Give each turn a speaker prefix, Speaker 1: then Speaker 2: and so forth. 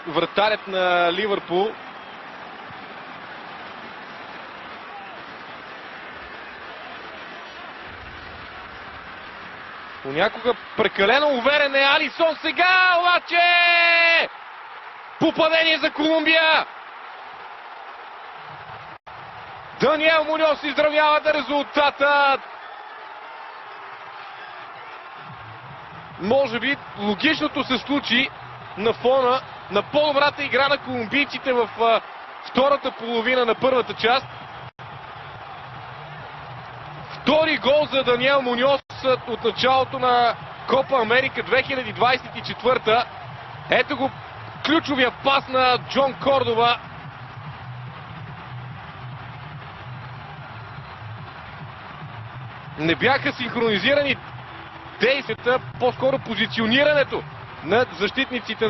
Speaker 1: вратарят на Ливърпул. Понякога прекалено уверен е Алисон, сега обаче попадение за Колумбия. Даниел Муньос изравнява резултата. Може би логичното се случи на фона на по-добрата игра на колумбийците в втората половина на първата част. Втори гол за Даниел Муньос от началото на Копа Америка 2024. Ето го ключовия пас на Джон Кордова. Не бяха синхронизирани действията, по-скоро позиционирането на защитниците на